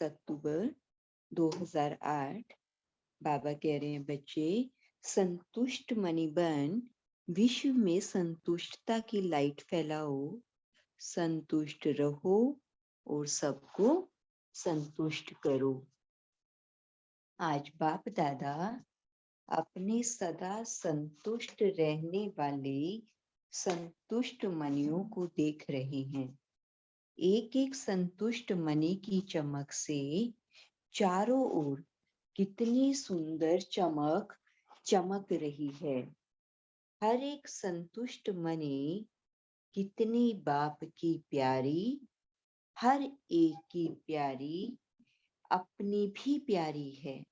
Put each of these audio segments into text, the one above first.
अक्टूबर 2008। बाबा कह रहे हैं, बच्चे संतुष्ट मनी बन, विश्व में संतुष्टता की लाइट फैलाओ, संतुष्ट रहो और सबको संतुष्ट करो। आज बाप दादा अपने सदा संतुष्ट रहने वाले संतुष्ट मनियों को देख रहे हैं। एक एक संतुष्ट मणि की चमक से चारों ओर कितनी सुंदर चमक चमक रही है। हर एक संतुष्ट मणि कितनी बाप की प्यारी, हर एक की प्यारी अपनी भी प्यारी है।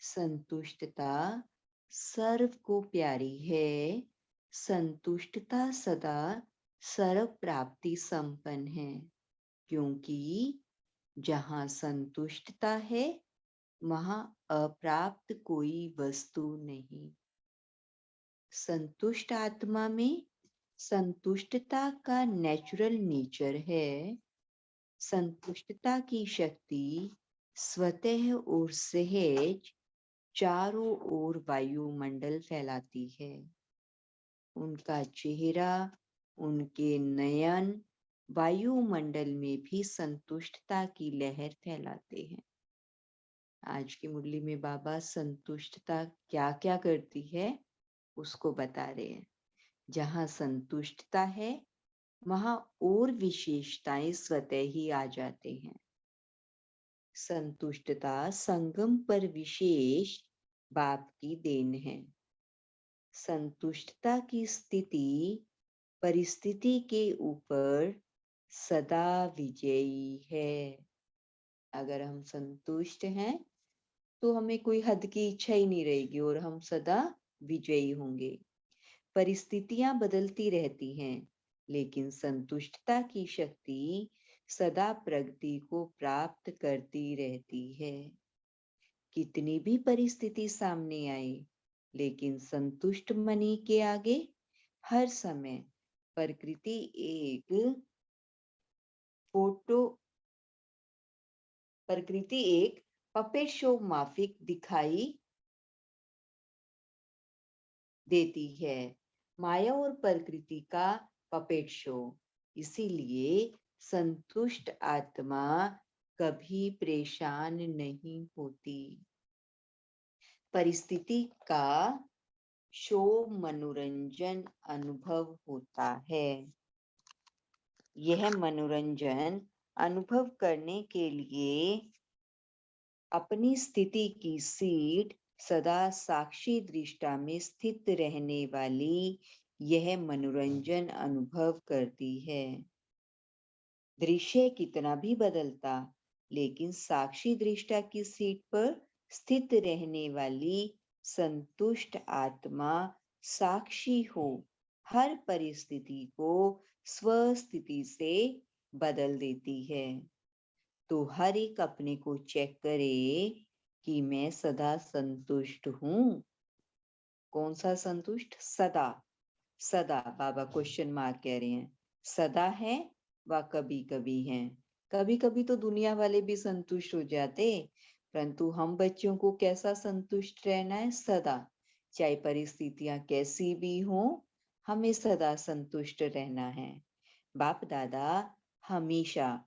संतुष्टता सर्व को प्यारी है, संतुष्टता सदा सर्व प्राप्ति संपन्न है, क्योंकि जहाँ संतुष्टता है वहाँ अप्राप्त कोई वस्तु नहीं। संतुष्ट आत्मा में संतुष्टता का नेचुरल नेचर है। संतुष्टता की शक्ति स्वतः और सहज चारों ओर वायुमंडल फैलाती है। उनका चेहरा, उनके नयन वायुमंडल में भी संतुष्टता की लहर फैलाते हैं। आज की मुरली में बाबा संतुष्टता क्या क्या करती है उसको बता रहे हैं। जहाँ संतुष्टता है वहाँ और विशेषताएं स्वतः ही आ जाते हैं। संतुष्टता संगम पर विशेष बाप की देन है। संतुष्टता की स्थिति परिस्थिति के ऊपर सदा विजयी है। अगर हम संतुष्ट हैं तो हमें कोई हद की इच्छा ही नहीं रहेगी और हम सदा विजयी होंगे। परिस्थितियां बदलती रहती हैं, लेकिन संतुष्टता की शक्ति सदा प्रगति को प्राप्त करती रहती है। कितनी भी परिस्थिति सामने आए, लेकिन संतुष्ट मनी के आगे हर समय प्रकृति एक पपेट शो माफिक दिखाई देती है। माया और प्रकृति का पपेट शो। इसीलिए संतुष्ट आत्मा कभी परेशान नहीं होती। परिस्थिति का शो मनोरंजन अनुभव होता है। यह मनोरंजन अनुभव करने के लिए अपनी स्थिति की सीट सदा साक्षी दृष्टा में स्थित रहने वाली यह मनोरंजन अनुभव करती है। दृश्य कितना भी बदलता, लेकिन साक्षी दृष्टा की सीट पर स्थित रहने वाली संतुष्ट आत्मा साक्षी हो हर परिस्थिति को स्वस्थिति से बदल देती है। तो हर एक अपने को चेक करे कि मैं सदा संतुष्ट हूँ। कौन सा संतुष्ट? सदा। सदा बाबा क्वेश्चन मार्क कह रहे हैं। सदा है व कभी कभी हैं। कभी कभी तो दुनिया वाले भी संतुष्ट हो जाते, परंतु हम बच्चों को कैसा संतुष्ट रहना है? सदा। चाहे परिस्थितियां कैसी भी हो, हमें सदा संतुष्ट रहना है। बाप दादा हमेशा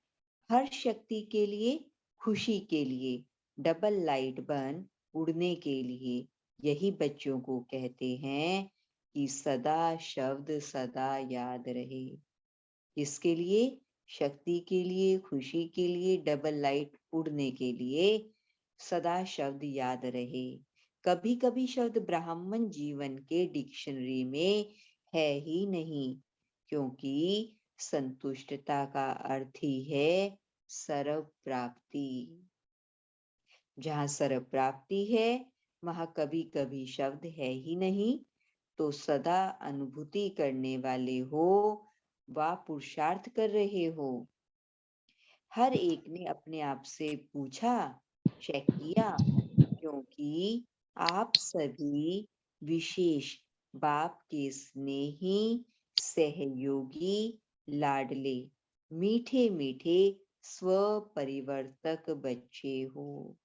हर शक्ति के लिए, खुशी के लिए, डबल लाइट बन उड़ने के लिए यही बच्चों को कहते हैं कि सदा शब्द सदा याद रहे। इसके लिए, शक्ति के लिए, खुशी के लिए, डबल लाइट उड़ने के लिए सदा शब्द याद रहे। कभी कभी शब्द ब्राह्मण जीवन के डिक्शनरी में है ही नहीं, क्योंकि संतुष्टता का अर्थ ही है सर्व प्राप्ति। जहाँ सर्व प्राप्ति है वहां कभी कभी शब्द है ही नहीं। तो सदा अनुभूति करने वाले हो व पुरुषार्थ कर रहे हो। हर एक ने अपने आप से पूछा, चेक किया, क्योंकि आप सभी विशेष बाप के स्नेही, सहयोगी, लाडले, मीठे मीठे स्व परिवर्तक बच्चे हो।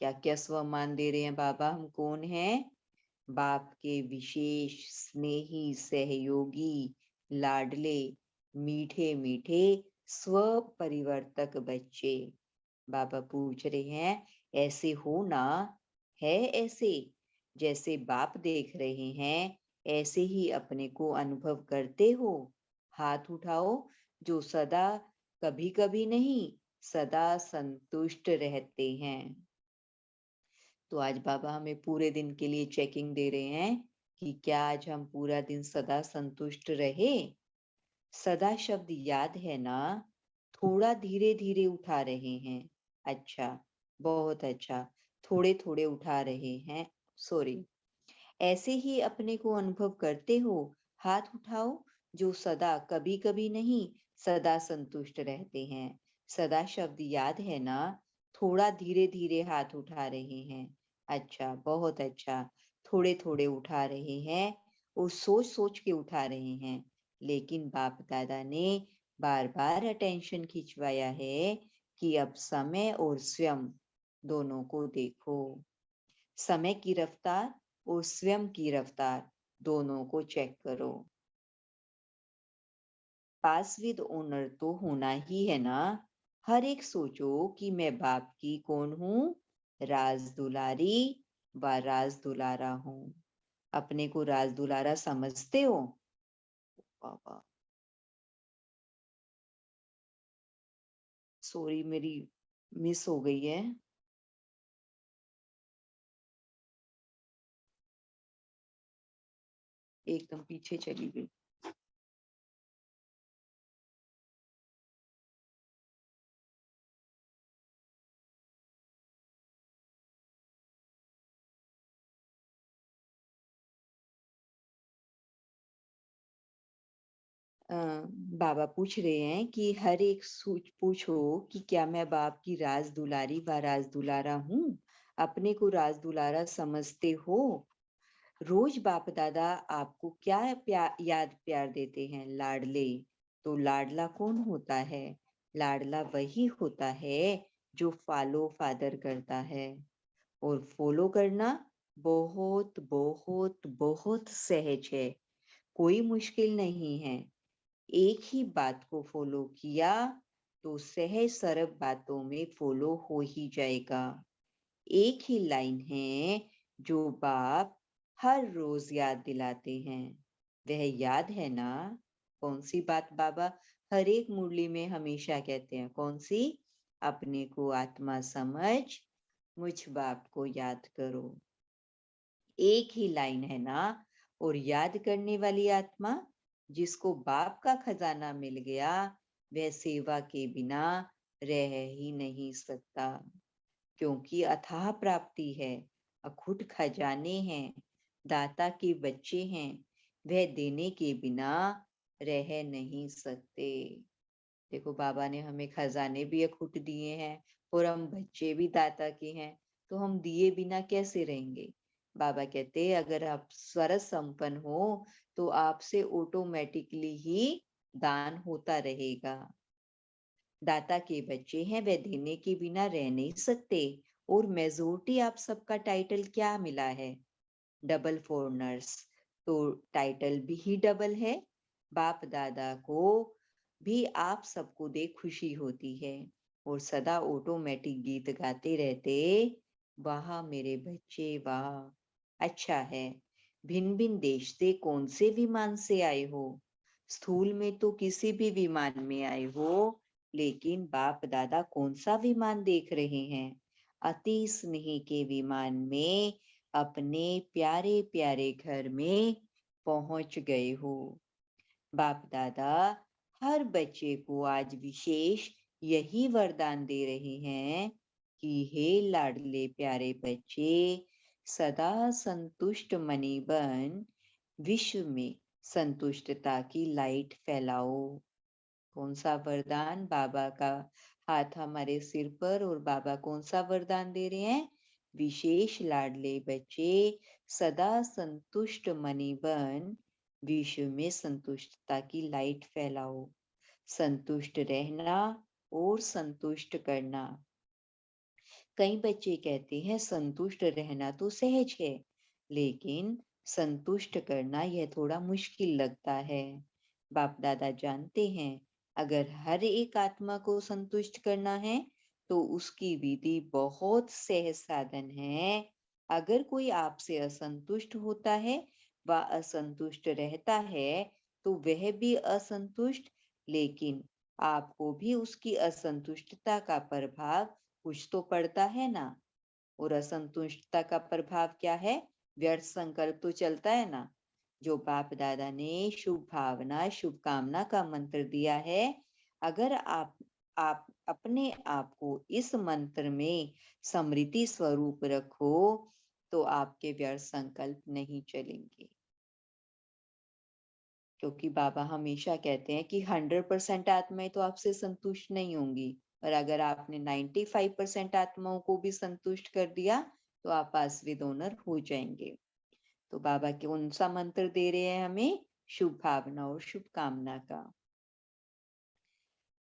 क्या क्या स्व मान दे रहे हैं बाबा? हम कौन हैं? बाप के विशेष स्नेही सहयोगी लाडले मीठे मीठे स्व परिवर्तक बच्चे। बाबा पूछ रहे हैं, ऐसे हो ना? है ऐसे? जैसे बाप देख रहे हैं ऐसे ही अपने को अनुभव करते हो? हाथ उठाओ जो सदा, कभी कभी नहीं, सदा संतुष्ट रहते हैं। तो आज बाबा हमें पूरे दिन के लिए चेकिंग दे रहे हैं कि क्या आज हम पूरा दिन सदा संतुष्ट रहे? सदा शब्द याद है ना? थोड़ा धीरे धीरे उठा रहे हैं। अच्छा, बहुत अच्छा। थोड़े थोड़े उठा रहे हैं, सॉरी। ऐसे ही अपने को अनुभव करते हो? हाथ उठाओ जो सदा, कभी कभी नहीं, सदा संतुष्ट रहते हैं। सदा शब्द याद है ना? थोड़ा धीरे धीरे हाथ उठा रहे हैं। अच्छा, बहुत अच्छा। थोड़े थोड़े उठा रहे हैं और सोच सोच के उठा रहे हैं। लेकिन बाप दादा ने बार बार अटेंशन खिंचवाया है कि अब समय और स्वयं दोनों को देखो। समय की रफ्तार और स्वयं की रफ्तार दोनों को चेक करो। पास विद ओनर तो होना ही है ना? हर एक सोचो कि मैं बाप की कौन हूँ? राज दुलारी व राज दुलारा हूँ। अपने को राज दुलारा समझते हो? बाबा सॉरी, मेरी मिस हो गई है। एकदम पीछे चली गई। अ, बाबा पूछ रहे हैं कि हर एक सोच पूछो कि क्या मैं बाप की राज दुलारी व राज दुलारा हूँ? अपने को राज दुलारा समझते हो? रोज बाप दादा आपको क्या याद प्यार देते हैं? लाडले। तो लाडला कौन होता है? लाडला वही होता है जो फॉलो फादर करता है। और फॉलो करना बहुत बहुत बहुत सहज है, कोई मुश्किल नहीं है। एक ही बात को फॉलो किया तो सहज सरल बातों में फॉलो हो ही जाएगा। एक ही लाइन है जो बाप हर रोज याद दिलाते हैं। वह याद है ना? कौन सी बात बाबा हर एक मुरली में हमेशा कहते हैं? कौन सी? अपने को आत्मा समझ मुझ बाप को याद करो। एक ही लाइन है ना? और याद करने वाली आत्मा जिसको बाप का खजाना मिल गया, वह सेवा के बिना रह ही नहीं सकता। क्योंकि अथाह प्राप्ति है, अखुट खजाने हैं, दाता के बच्चे हैं, वह देने के बिना रह नहीं सकते। देखो, बाबा ने हमें खजाने भी अखुट दिए हैं और हम बच्चे भी दाता के हैं, तो हम दिए बिना कैसे रहेंगे? बाबा कहते हैं अगर आप स्वरस संपन्न हो तो आपसे ऑटोमेटिकली ही दान होता रहेगा। दाता के बच्चे हैं, वह देने के बिना रह नहीं सकते। और मेजोरिटी आप सबका टाइटल क्या मिला है? Double foreigners. तो टाइटल भी ही डबल है। बाप दादा को भी आप सबको देख खुशी होती है और सदा ऑटोमेटिक गीत गाते रहते, वाह मेरे बच्चे वाह। अच्छा है, भिन्न भिन्न देश से कौन से विमान से आए हो? स्थूल में तो किसी भी विमान में आए हो, लेकिन बाप दादा कौन सा विमान देख रहे हैं? अति स्नेह के विमान में अपने प्यारे प्यारे घर में पहुंच गए हो। बाप दादा हर बच्चे को आज विशेष यही वरदान दे रहे हैं कि हे लाडले प्यारे बच्चे, सदा संतुष्ट मनी बन विश्व में संतुष्टता की लाइट फैलाओ। कौन सा वरदान? बाबा का हाथ हमारे सिर पर और बाबा कौन सा वरदान दे रहे हैं? विशेष लाडले बच्चे, सदा संतुष्ट मनी बन विश्व में संतुष्टता की लाइट फैलाओ। संतुष्ट रहना और संतुष्ट करना। कई बच्चे कहते हैं संतुष्ट रहना तो सहज है, लेकिन संतुष्ट करना यह थोड़ा मुश्किल लगता है। बाप दादा जानते हैं, अगर हर एक आत्मा को संतुष्ट करना है, तो उसकी विधि बहुत सहज साधन है। अगर कोई आपसे असंतुष्ट होता है व असंतुष्ट रहता है, तो वह भी असंतुष्ट, लेकिन आपको भी उसकी असंतुष्टता का प्रभाव कुछ तो पड़ता है ना। और असंतुष्टता का प्रभाव क्या है? व्यर्थ संकल्प तो चलता है ना। जो बाप दादा ने शुभ भावना शुभकामना का मंत्र दिया है, अगर आप अपने आप को इस मंत्र में समृद्धि स्वरूप रखो, तो आपके व्यर्थ संकल्प नहीं चलेंगे। क्योंकि बाबा हमेशा कहते हैं कि 100% आत्माएं तो आपसे संतुष्ट नहीं होंगी, और अगर आपने 95% आत्माओं को भी संतुष्ट कर दिया, तो आप पासवी डोनर हो जाएंगे। तो बाबा कौन सा मंत्र दे रहे हैं हमें? शुभ भावना और शुभकामना का।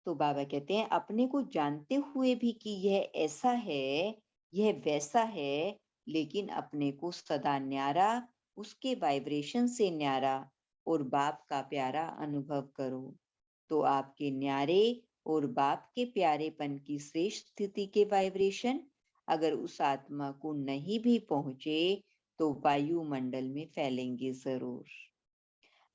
तो बाबा कहते हैं, अपने को जानते हुए भी कि यह ऐसा है, यह वैसा है, लेकिन अपने को सदा न्यारा, उसके वाइब्रेशन से न्यारा और बाप का प्यारा अनुभव करो। तो आपके न्यारे और बाप के प्यारेपन की श्रेष्ठ स्थिति के वाइब्रेशन अगर उस आत्मा को नहीं भी पहुंचे, तो वायुमंडल में फैलेंगे जरूर।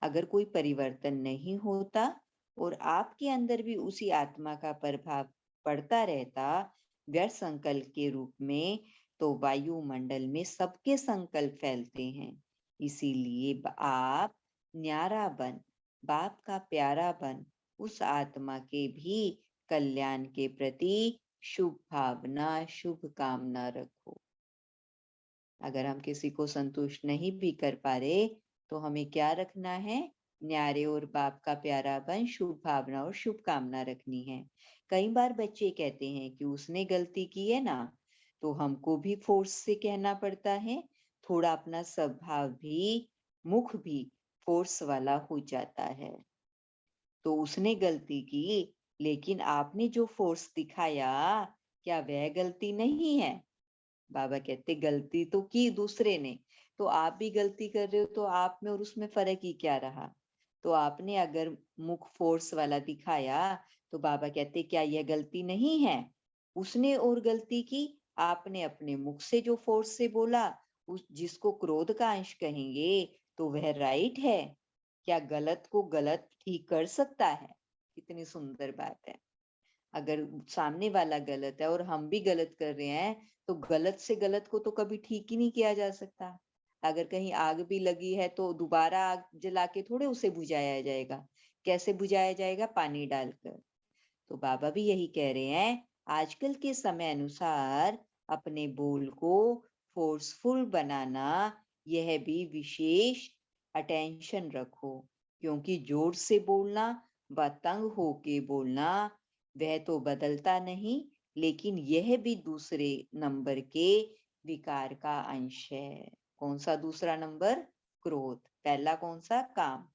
अगर कोई परिवर्तन नहीं होता और आपके अंदर भी उसी आत्मा का प्रभाव पड़ता रहता व्यर्थ संकल्प के रूप में, तो वायुमंडल में सबके संकल्प फैलते हैं। इसीलिए आप न्यारा बन, बाप का प्यारा बन, उस आत्मा के भी कल्याण के प्रति शुभ भावना शुभ कामना रखो। अगर हम किसी को संतुष्ट नहीं भी कर पा रहे, तो हमें क्या रखना है? न्यारे और बाप का प्यारा बन, शुभ भावना और शुभकामना रखनी है। कई बार बच्चे कहते हैं कि उसने गलती की है ना, तो हमको भी फोर्स से कहना पड़ता है। थोड़ा अपना स्वभाव भी, मुख भी फोर्स वाला हो जाता है। तो उसने गलती की, लेकिन आपने जो फोर्स दिखाया, क्या वह गलती नहीं है? बाबा कहते गलती तो की दूसरे ने, तो आप भी गलती कर रहे हो, तो आप में और उसमें फर्क ही क्या रहा? तो आपने अगर मुख फोर्स वाला दिखाया, तो बाबा कहते क्या यह गलती नहीं है? उसने और गलती की, आपने अपने मुख से जो फोर्स से बोला, उस जिसको क्रोध का अंश कहेंगे, तो वह राइट है? क्या गलत को गलत ठीक कर सकता है? कितनी सुंदर बात है। अगर सामने वाला गलत है और हम भी गलत कर रहे हैं, तो गलत से गलत को तो कभी ठीक ही नहीं किया जा सकता। अगर कहीं आग भी लगी है, तो दोबारा आग जला के थोड़े उसे बुझाया जाएगा। कैसे बुझाया जाएगा? पानी डालकर। तो बाबा भी यही कह रहे हैं, आजकल के समय अनुसार अपने बोल को फोर्सफुल बनाना, यह भी विशेष अटेंशन रखो। क्योंकि जोर से बोलना व तंग होके बोलना, वह तो बदलता नहीं, लेकिन यह भी दूसरे नंबर के विकार का अंश है। कौन सा दूसरा नंबर? क्रोध। पहला कौन सा? काम।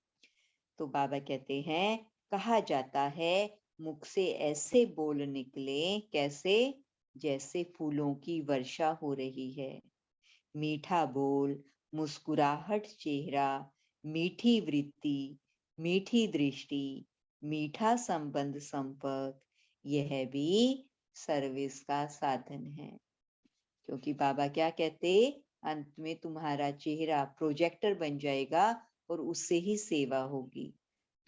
तो बाबा कहते हैं, कहा जाता है, मुख से ऐसे बोल निकले, कैसे? जैसे फूलों की वर्षा हो रही है। मीठा बोल, मुस्कुराहट चेहरा, मीठी वृत्ति, मीठी दृष्टि, मीठा संबंध संपर्क, यह भी सर्विस का साधन है। क्योंकि बाबा क्या कहते, अंत में तुम्हारा चेहरा प्रोजेक्टर बन जाएगा और उससे ही सेवा होगी।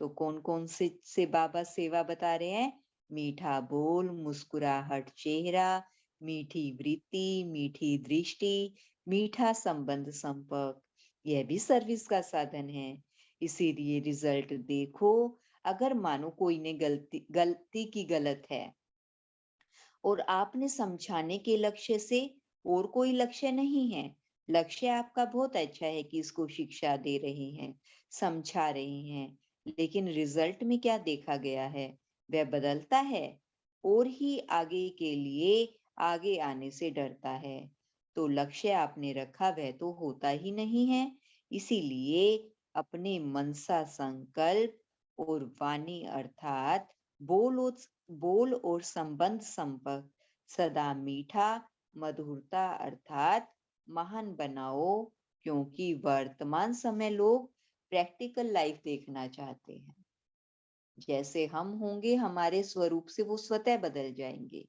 तो कौन कौन से बाबा सेवा बता रहे हैं? मीठा बोल, मुस्कुराहट चेहरा, मीठी वृत्ति, मीठी दृष्टि, मीठा संबंध संपर्क, यह भी सर्विस का साधन है। इसीलिए रिजल्ट देखो, अगर मानो कोई ने गलती की गलत है, और आपने समझाने के लक्ष्य से, और कोई लक्ष्य नहीं है, लक्ष्य आपका बहुत अच्छा है कि इसको शिक्षा दे रहे हैं, समझा रहे हैं, लेकिन रिजल्ट में क्या देखा गया है? वह बदलता है और ही आगे के लिए आगे आने से डरता है। तो लक्ष्य आपने रखा, वह तो होता ही नहीं है। इसीलिए अपने मनसा संकल्प और वाणी अर्थात बोल बोल और संबंध संपर्क सदा मीठा मधुरता अर्थात महान बनाओ, क्योंकि वर्तमान समय लोग प्रैक्टिकल लाइफ देखना चाहते हैं। जैसे हम होंगे हमारे स्वरूप से वो स्वतः बदल जाएंगे।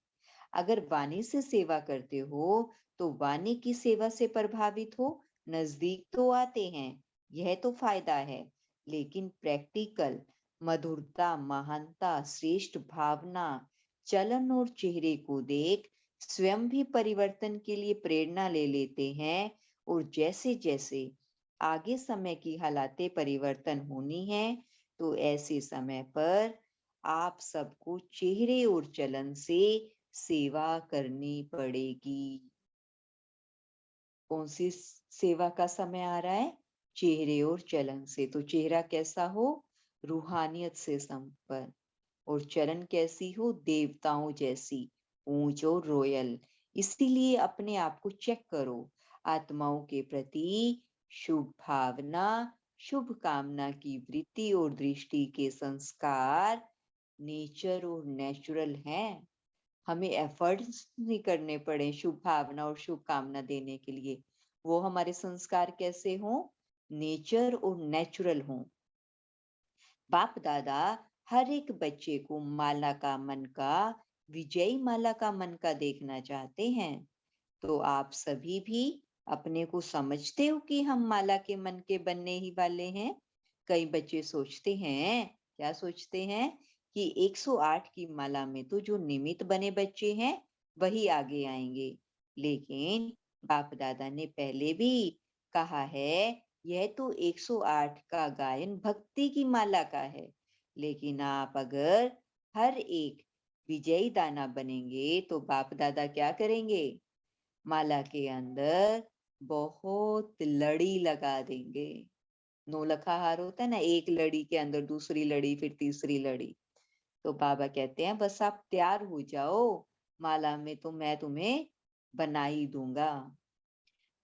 अगर वाणी से सेवा करते हो तो वाणी की सेवा से प्रभावित हो, नजदीक तो आते हैं, यह तो फायदा है। लेकिन प्रैक्टिकल मधुरता महानता श्रेष्ठ भावना चलन और चेहरे को देख स्वयं भी परिवर्तन के लिए प्रेरणा ले लेते हैं। और जैसे जैसे आगे समय की हालातें परिवर्तन होनी है, तो ऐसे समय पर आप सबको चेहरे और चलन से सेवा करनी पड़ेगी। कौन सी सेवा का समय आ रहा है? चेहरे और चलन से। तो चेहरा कैसा हो? रूहानियत से संपन्न। और चलन कैसी हो? देवताओं जैसी, ऊंच और रॉयल। इसीलिए अपने आप को चेक करो। आत्माओं के प्रति शुभ भावना, शुभ कामना की वृत्ति और दृष्टि के संस्कार नेचर और नेचुरल हैं। हमें एफर्ट्स नहीं करने पड़े शुभ भावना और शुभ कामना देने के लिए। वो हमारे संस्कार कैसे हों? नेचर और नेचुरल हों। बाप दादा हर एक बच्चे को माला का मन का, विजयी माला का मन का देखना चाहते हैं। तो आप सभी भी अपने को समझते हो कि हम माला के मन के बनने ही वाले हैं। कई बच्चे सोचते हैं, क्या सोचते हैं कि 108 की माला में तो जो निमित्त बने बच्चे हैं वही आगे आएंगे। लेकिन बाप दादा ने पहले भी कहा है, यह तो 108 का गायन भक्ति की माला का है। लेकिन आप अगर हर एक विजयी दाना बनेंगे तो बाप दादा क्या करेंगे? माला के अंदर बहुत लड़ी लगा देंगे। नौलखा हार होता है ना, एक लड़ी के अंदर दूसरी लड़ी फिर तीसरी लड़ी। तो बाबा कहते हैं बस आप तैयार हो जाओ, माला में तो मैं तुम्हें बना ही दूंगा।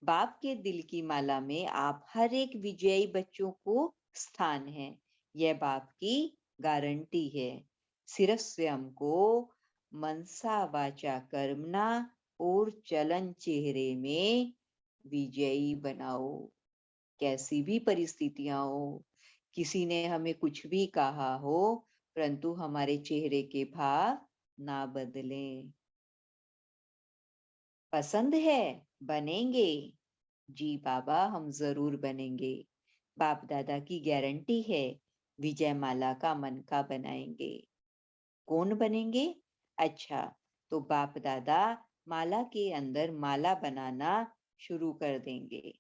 बाप के दिल की माला में आप हर एक विजयी बच्चों को स्थान है। यह बाप की गारंटी है। सिर्फ स्वयं को मनसा वाचा कर्मना और चलन चेहरे में विजयी बनाओ। कैसी भी परिस्थितियां हो, किसी ने हमें कुछ भी कहा हो, परंतु हमारे चेहरे के भाव ना बदलें। पसंद है? बनेंगे। जी बाबा, हम जरूर बनेंगे। बाप दादा की गारंटी है, विजय माला का मन का बनाएंगे। कौन बनेंगे? अच्छा, तो बाप दादा माला के अंदर माला बनाना शुरू कर देंगे।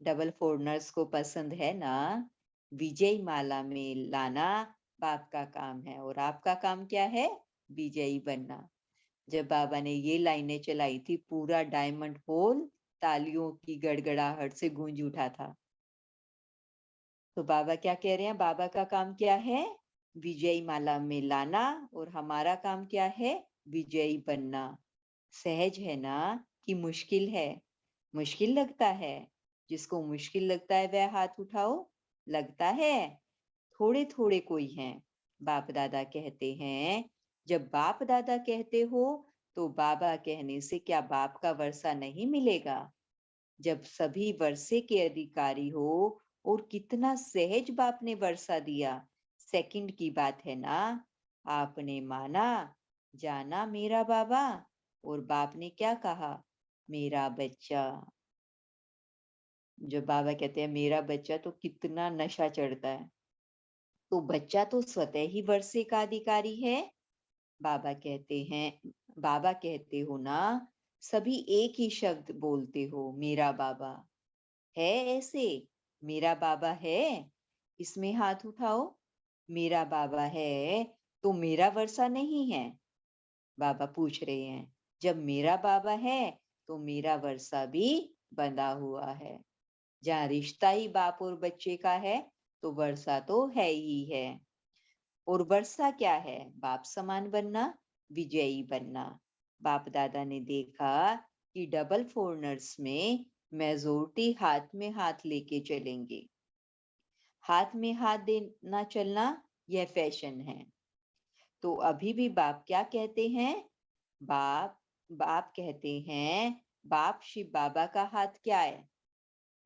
डबल फोल्डर्स को पसंद है ना? विजय माला में लाना बाप का काम है, और आपका काम क्या है? विजयी बनना। जब बाबा ने ये लाइनें चलाई थी, पूरा डायमंड हॉल तालियों की गड़गड़ाहट से गूंज उठा था। तो बाबा क्या कह रहे हैं? बाबा का काम क्या है? विजयी माला में लाना। और हमारा काम क्या है? विजयी बनना। सहज है ना कि मुश्किल है? मुश्किल लगता है? जिसको मुश्किल लगता है वह हाथ उठाओ। लगता है? थोड़े थोड़े कोई हैं। बाप दादा कहते हैं, जब बाप दादा कहते हो तो बाबा कहने से क्या बाप का वर्षा नहीं मिलेगा? जब सभी वर्षे के अधिकारी हो, और कितना सहज बाप ने वर्षा दिया। सेकंड की बात है ना? आपने माना, जाना मेरा बाबा, और बाप ने क्या कहा? मेरा बच्चा। जब बाबा कहते हैं मेरा बच्चा, तो कितना नशा चढ़ता है। तो बच्चा तो स्वतः ही वर्षे का अधिकारी है। बाबा कहते हैं, बाबा कहते हो ना, सभी एक ही शब्द बोलते हो, मेरा बाबा। है ऐसे? मेरा बाबा है? इसमें हाथ उठाओ। मेरा बाबा है तो मेरा वर्षा नहीं है? बाबा पूछ रहे हैं। जब मेरा बाबा है तो मेरा वर्षा भी बंधा हुआ है। जहाँ रिश्ता ही बाप और बच्चे का है, तो वर्षा तो है ही है। और वर्षा क्या है? बाप समान बनना, विजयी बनना। बाप दादा ने देखा कि डबल फोरनर्स में मेजोरिटी हाथ में हाथ लेके चलेंगे। हाथ में हाथ देना चलना, यह फैशन है। तो अभी भी बाप क्या कहते हैं? बाप बाप कहते हैं, बाप शिव बाबा का हाथ क्या है?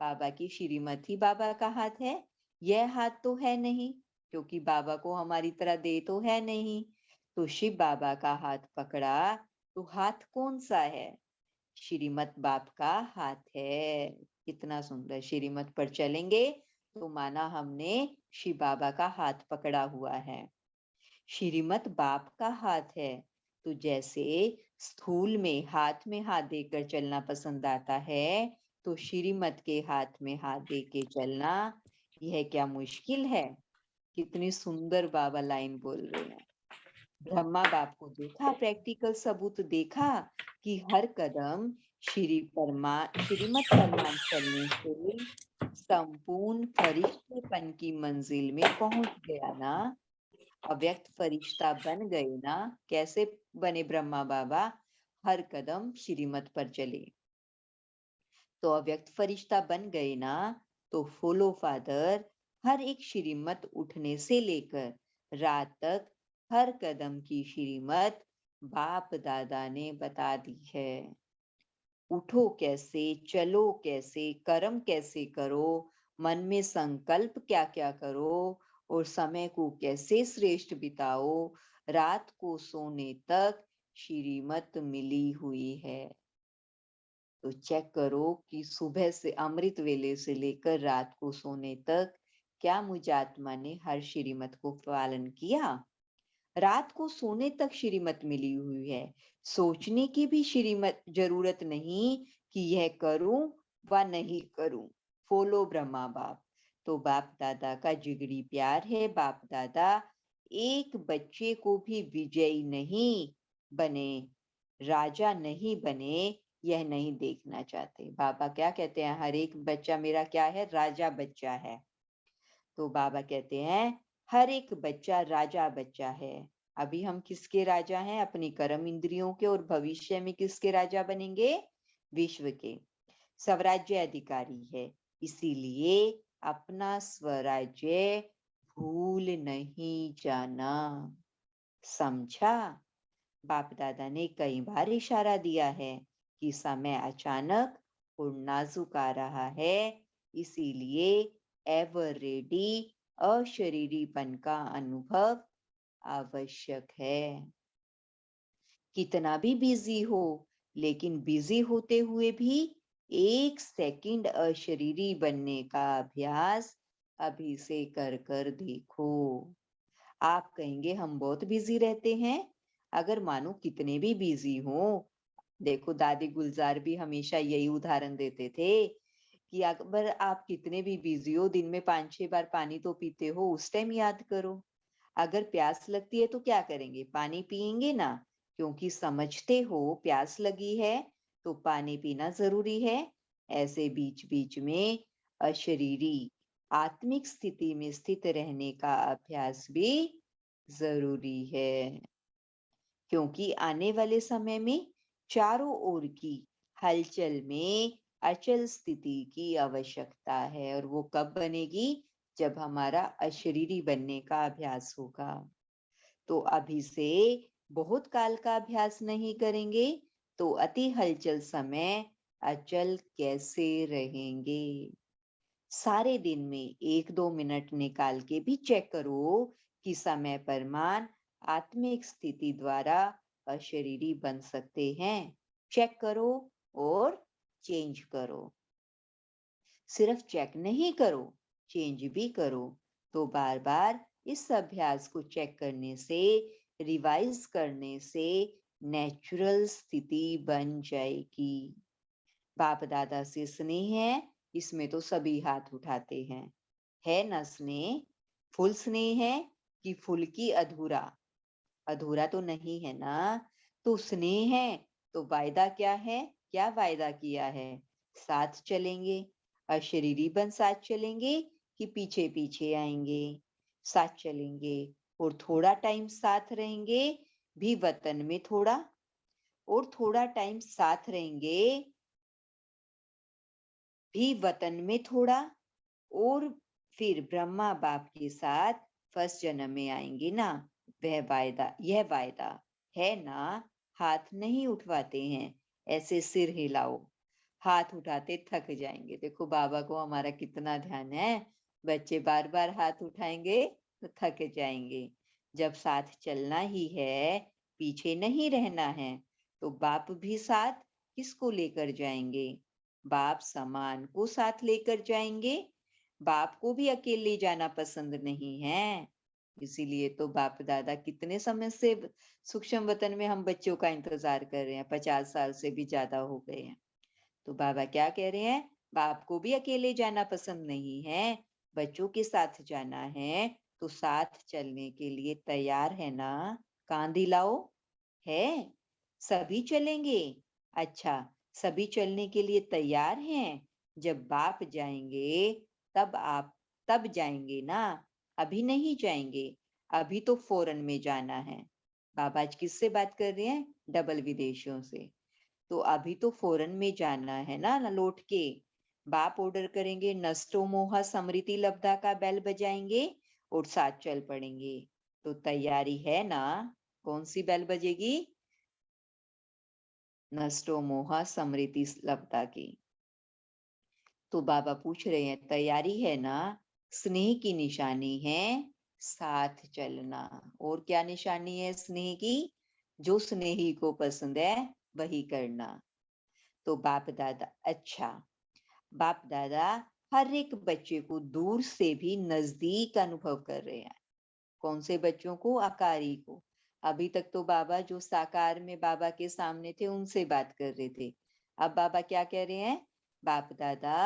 बाबा की श्रीमत ही बाबा का हाथ है। यह हाथ तो है नहीं, क्योंकि बाबा को हमारी तरह दे तो है नहीं। तो शिव बाबा का हाथ पकड़ा, तो हाथ कौन सा है? श्रीमत बाप का हाथ है। कितना सुंदर! श्रीमत पर चलेंगे तो माना हमने शिव बाबा का हाथ पकड़ा हुआ है। श्रीमत बाप का हाथ है। तो जैसे स्थूल में हाथ देकर चलना पसंद आता है, तो श्रीमत के हाथ में हाथ दे के चलना, यह क्या मुश्किल है? कितनी सुंदर बाबा लाइन बोल रहे हैं। ब्रह्मा बाप को देखा, प्रैक्टिकल सबूत देखा कि हर कदम श्रीमत फरमान चलने से संपूर्ण फरिश्तेपन की मंजिल में पहुंच गया ना। अव्यक्त फरिश्ता बन गए ना। कैसे बने ब्रह्मा बाबा? हर कदम श्रीमत पर चले, तो अव्यक्त फरिश्ता बन गए ना। तो फॉलो फादर, हर एक श्रीमत उठने से लेकर रात तक हर कदम की श्रीमत बाप दादा ने बता दी है। उठो कैसे, चलो कैसे, कर्म कैसे करो, मन में संकल्प क्या क्या करो, और समय को कैसे श्रेष्ठ बिताओ, रात को सोने तक श्रीमत मिली हुई है। तो चेक करो कि सुबह से अमृत वेले से लेकर रात को सोने तक क्या मुझ आत्मा ने हर श्रीमत को पालन किया। रात को सोने तक श्रीमत मिली हुई है। सोचने की भी श्रीमत जरूरत नहीं कि यह करूं व नहीं करूं। फॉलो ब्रह्मा बाप। तो बाप दादा का जिगरी प्यार है। बाप दादा एक बच्चे को भी विजयी नहीं बने, राजा नहीं बने, यह नहीं देखना चाहते। बाबा क्या कहते हैं? हर एक बच्चा मेरा क्या है? राजा बच्चा है। तो बाबा कहते हैं हर एक बच्चा राजा बच्चा है। अभी हम किसके राजा हैं? अपनी कर्म इंद्रियों के। और भविष्य में किसके राजा बनेंगे? विश्व के स्वराज्य अधिकारी है। इसीलिए अपना स्वराज्य भूल नहीं जाना। समझा? बाप दादा ने कई बार इशारा दिया है कि समय अचानक और नाजुक आ रहा है, इसीलिए एवर रेडी अशरीरीपन का अनुभव आवश्यक है। कितना भी बिजी हो, लेकिन बिजी होते हुए भी एक सेकंड अशरीरी बनने का अभ्यास अभी से कर कर देखो। आप कहेंगे हम बहुत बिजी रहते हैं। अगर मानो कितने भी बिजी हो, देखो दादी गुलजार भी हमेशा यही उदाहरण देते थे कि अगर आप कितने भी बिजी हो, दिन में 5-6 बार पानी तो पीते हो, उस टाइम याद करो। अगर प्यास लगती है तो क्या करेंगे? पानी पिएंगे ना, क्योंकि समझते हो प्यास लगी है तो पानी पीना जरूरी है। ऐसे बीच बीच में अशरीरी आत्मिक स्थिति में स्थित रहने का अभ्यास भी जरूरी है, क्योंकि आने वाले समय में चारों ओर की हलचल में अचल स्थिति की आवश्यकता है। और वो कब बनेगी? जब हमारा अशरीरी बनने का अभ्यास होगा। तो अभी से बहुत काल का अभ्यास नहीं करेंगे तो अति हलचल समय अचल कैसे रहेंगे? सारे दिन में 1-2 मिनट निकाल के भी चेक करो कि समय पर मान आत्मिक स्थिति द्वारा अशरीरी बन सकते हैं। चेक करो और चेंज करो। सिर्फ चेक नहीं करो, चेंज भी करो। तो बार बार इस अभ्यास को चेक करने से, रिवाइज करने से नेचुरल स्थिति बन जाएगी। बाप दादा से स्नेह है, इसमें तो सभी हाथ उठाते हैं। है ना स्नेह? फुल स्नेह है कि फुल की अधूरा? अधूरा तो नहीं है ना। तो स्नेह है तो वायदा क्या है? क्या वायदा किया है? साथ चलेंगे। अशरीरी बन साथ चलेंगे कि पीछे पीछे आएंगे? साथ चलेंगे। और थोड़ा टाइम साथ रहेंगे भी वतन में थोड़ा, और थोड़ा टाइम साथ रहेंगे भी वतन में थोड़ा, और फिर ब्रह्मा बाप के साथ फर्स्ट जन्म में आएंगे ना, यह वायदा है ना, हाथ नहीं उठवाते हैं, ऐसे सिर हिलाओ। हाथ उठाते थक जाएंगे। देखो बाबा को हमारा कितना ध्यान है। बच्चे बार बार हाथ उठाएंगे तो थक जाएंगे। जब साथ चलना ही है, पीछे नहीं रहना है, तो बाप भी साथ किसको लेकर जाएंगे? बाप सामान को साथ लेकर जाएंगे। बाप को भी अकेले जाना पसंद नहीं है। इसीलिए तो बाप दादा कितने समय से सूक्ष्म वतन में हम बच्चों का इंतजार कर रहे हैं। 50 साल से भी ज्यादा हो गए हैं। तो बाबा क्या कह रहे हैं? बाप को भी अकेले जाना पसंद नहीं है, बच्चों के साथ जाना है। तो साथ चलने के लिए तैयार है ना? कान दिलाओ। है? सभी चलेंगे? अच्छा, सभी चलने के लिए तैयार हैं? जब बाप जाएंगे तब जाएंगे ना, अभी नहीं जाएंगे। अभी तो फौरन में जाना है। बाबा आज किससे बात कर रहे हैं? डबल विदेशियों से। तो अभी तो फौरन में जाना है ना, लौट के। बाप ऑर्डर करेंगे, नष्टो मोहा समृति लब्धा का बेल बजाएंगे और साथ चल पड़ेंगे। तो तैयारी है ना? कौन सी बेल बजेगी? नष्टो मोहा समृति लब्धा की। तो बाबा पूछ रहे हैं, तैयारी है ना? स्नेह की निशानी है साथ चलना। और क्या निशानी है स्नेह की? जो स्नेही को पसंद है वही करना। तो बाप दादा, अच्छा, बाप दादा हर एक बच्चे को दूर से भी नजदीक अनुभव कर रहे हैं। कौन से बच्चों को? आकारी को। अभी तक तो बाबा जो साकार में बाबा के सामने थे उनसे बात कर रहे थे। अब बाबा क्या कह रहे हैं? बाप दादा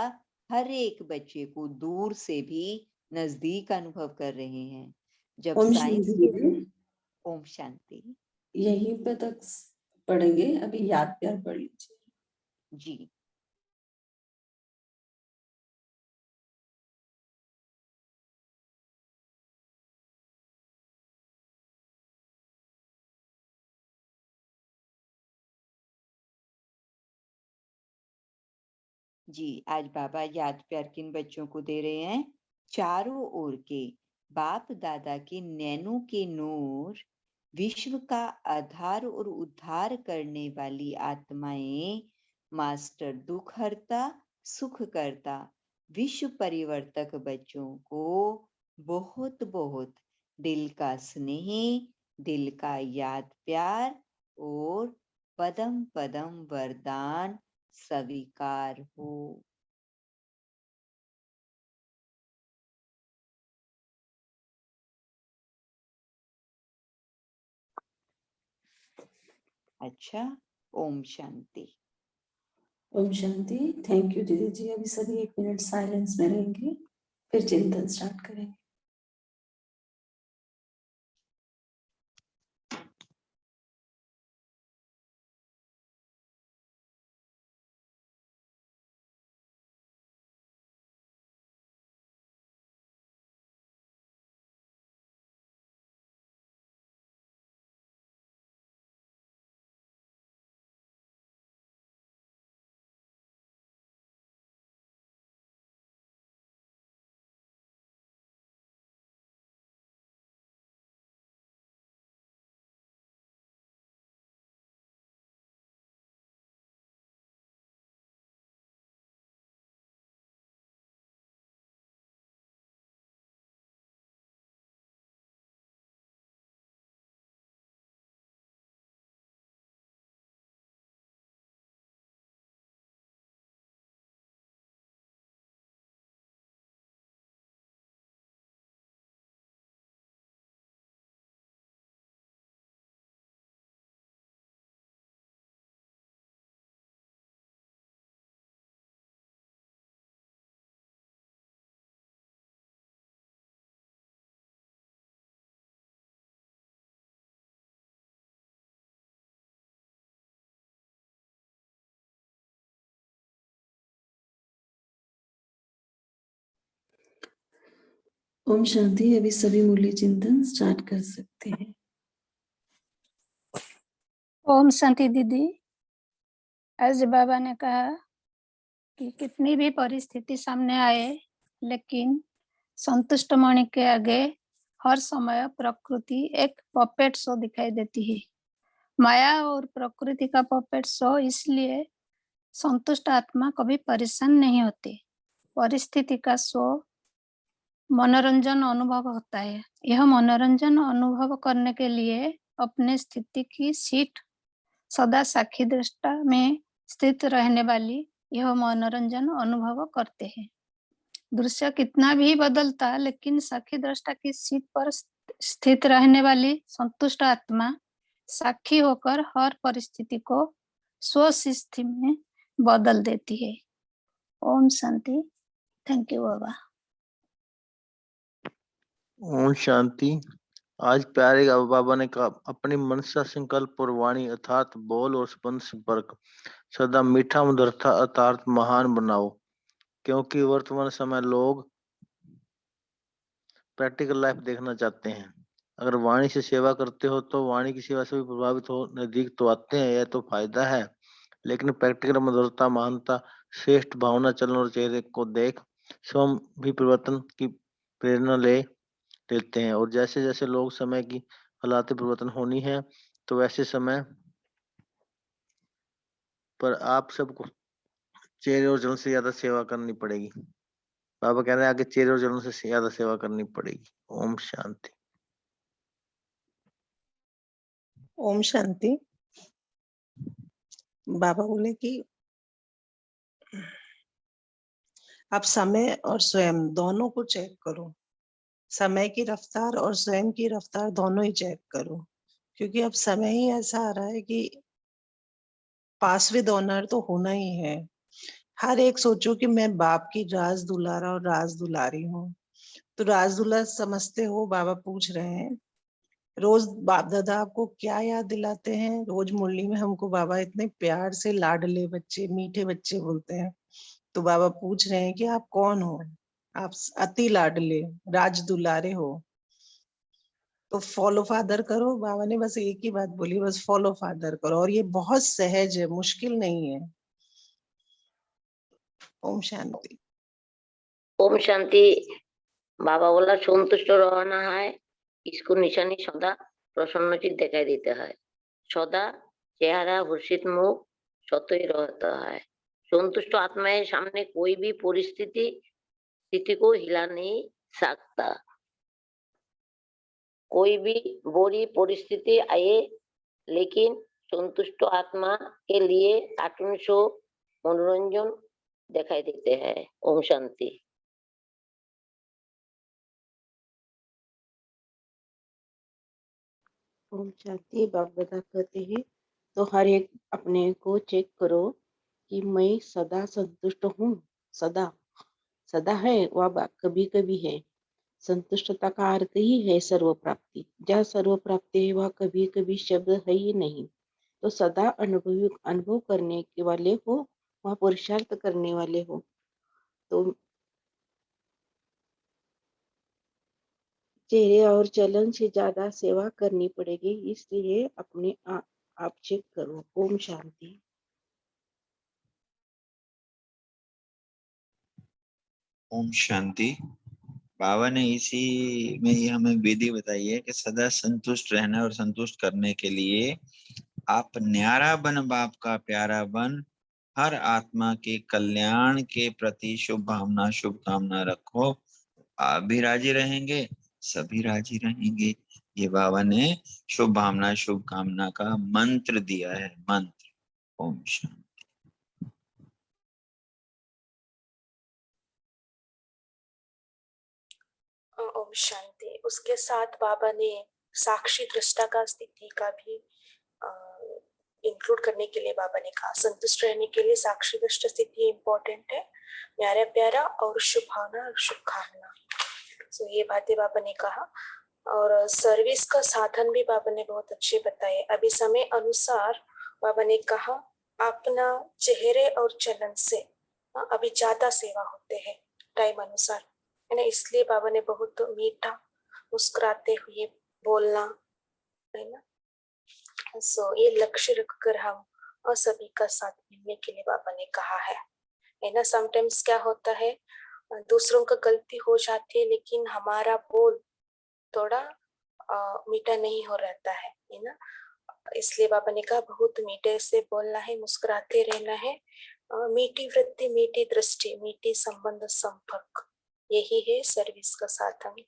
हर एक बच्चे को दूर से भी नजदीक अनुभव कर रहे हैं। जब ओम साइंस शांति के दीदी, ओम शांति यहीं पे तक पढ़ेंगे, अभी याद प्यार पढ़ लीजिए। जी। जी, आज बाबा याद प्यार किन बच्चों को दे रहे हैं? चारों ओर के बाप दादा के नैनों के नूर, विश्व का आधार और उद्धार करने वाली आत्माएं, मास्टर दुख हरता सुख करता, विश्व परिवर्तक बच्चों को बहुत बहुत दिल का स्नेह, दिल का याद प्यार और पदम पदम वरदान स्वीकार हो। अच्छा, ओम शांति। ओम शांति। थैंक यू दीदी जी। अभी सभी 1 मिनट साइलेंस में रहेंगे, फिर चिंतन स्टार्ट करेंगे। ओम शांति। अभी सभी मूल्य चिंतन स्टार्ट कर सकते हैं। ओम शांति दीदी। आज बाबा ने कहा कि कितनी भी परिस्थिति सामने आए, लेकिन संतुष्ट मणि के आगे हर समय प्रकृति एक पपेट शो दिखाई देती है। माया और प्रकृति का पपेट शो, इसलिए संतुष्ट आत्मा कभी परेशान नहीं होती। परिस्थिति का शो मनोरंजन अनुभव होता है। यह मनोरंजन अनुभव करने के लिए अपने स्थिति की सीट सदा साक्षी दृष्टा में स्थित रहने वाली यह मनोरंजन अनुभव करते हैं। दृश्य कितना भी बदलता, लेकिन साक्षी दृष्टा की सीट पर स्थित रहने वाली संतुष्ट आत्मा साक्षी होकर हर परिस्थिति को स्वस्थिति में बदल देती है। ओम शांति। थैंक यू बाबा। ओम शांति। आज प्यारे बाबा ने कहा, अपनी मनसा, संकल्प और वाणी अर्थात बोल और स्पंद संपर्क सदा मीठा मधुरता अर्थात महान बनाओ, क्योंकि वर्तमान समय लोग प्रैक्टिकल लाइफ देखना चाहते हैं। अगर वाणी से सेवा करते हो तो वाणी की सेवा से भी प्रभावित हो, नजदीक तो आते हैं, यह तो फायदा है। लेकिन प्रैक्टिकल मधुरता, महानता, श्रेष्ठ भावना, चलन और चेहरे को देख स्वयं भी परिवर्तन की प्रेरणा लेते हैं। और जैसे जैसे लोग समय की हालात परिवर्तन होनी है, तो वैसे समय पर आप सबको चेहरे और चलन से ज्यादा सेवा करनी पड़ेगी। बाबा कह रहे हैं आगे चेहरे और चलन से ज्यादा सेवा करनी पड़ेगी। ओम शांति। ओम शांति। बाबा बोले कि आप समय और स्वयं दोनों को चेक करो। समय की रफ्तार और स्वयं की रफ्तार दोनों ही चेक करो, क्योंकि अब समय ही ऐसा आ रहा है कि पास विद ऑनर तो होना ही है। हर एक सोचो कि मैं बाप की राज दुलारा और राज दुलारी हूँ। तो राज दुलार समझते हो? बाबा पूछ रहे हैं रोज बाप दादा आपको क्या याद दिलाते हैं? रोज मुरली में हमको बाबा इतने प्यार से लाडले बच्चे, मीठे बच्चे बोलते हैं। तो बाबा पूछ रहे हैं कि आप कौन हो? आप अति लाडले राज दुलारे हो, तो फॉलो फादर करो। बाबा ने बस एक ही बात बोली, बस फॉलो फादर करो। और ये बहुत सहज है, मुश्किल नहीं है। ओम शांति। ओम शांति। बाबा बोला संतुष्ट रहना है, इसको निशानी सदा प्रसन्नचित दिखाई देता है। सदा चेहरा हर्षित मुख सतई रहता है। संतुष्ट आत्मा के सामने कोई भी स्थिति को हिला नहीं सकता। कोई भी बुरी परिस्थिति आए, लेकिन संतुष्ट आत्मा के लिए कार्टून शो मनोरंजन दिखाई देते हैं। ओम शांति। ओम शांति। बाप दादा कहते हैं तो हर एक अपने को चेक करो कि मैं सदा संतुष्ट हूँ। सदा सदा है वह कभी कभी है। संतुष्टता का अर्थ ही है सर्व प्राप्ति। जहाँ सर्व प्राप्ति है वह कभी कभी शब्द है ही नहीं। तो सदा अनुभव करने के वाले हो, वह पुरुषार्थ करने वाले हो। तो चेहरे और चलन से ज्यादा सेवा करनी पड़ेगी, इसलिए अपने आप चेक करो। ओम शांति। ओम शांति। बाबा ने इसी में ही हमें विधि बताई है कि सदा संतुष्ट रहना और संतुष्ट करने के लिए आप न्यारा बन, बाप का प्यारा बन, हर आत्मा के कल्याण के प्रति शुभ भावना शुभकामना रखो। आप भी राजी रहेंगे, सभी राजी रहेंगे। ये बाबा ने शुभ भावना शुभकामना का मंत्र दिया है, मंत्र। ओम शांति। ओम शांति। उसके साथ बाबा ने साक्षी दृष्टा का स्थिति का भी इंक्लूड करने के लिए बाबा ने कहा, संतुष्ट रहने के लिए साक्षी दृष्टा स्थिति इम्पोर्टेंट है, प्यारा प्यारा और शुभ भावना और शुभकामना। तो ये बातें बाबा ने कहा। और सर्विस का साधन भी बाबा ने बहुत अच्छे बताए। अभी समय अनुसार बाबा ने कहा अपना चेहरे और चलन से अभी ज्यादा सेवा होते हैं टाइम अनुसार, है ना। इसलिए बाबा ने बहुत मीठा मुस्कुराते हुए बोलना, है ना। सो ये लक्ष्य रखकर हम और सभी का साथ मिलने के लिए बाबा ने कहा है ना। समटाइम्स क्या होता है, दूसरों का गलती हो जाती है, लेकिन हमारा बोल थोड़ा मीठा नहीं हो रहता है ना। इसलिए बाबा ने कहा बहुत मीठे से बोलना है, मुस्कुराते रहना है। मीठी वृत्ति, मीठी दृष्टि, मीठी संबंध संपर्क, यही है सर्विस का साधन।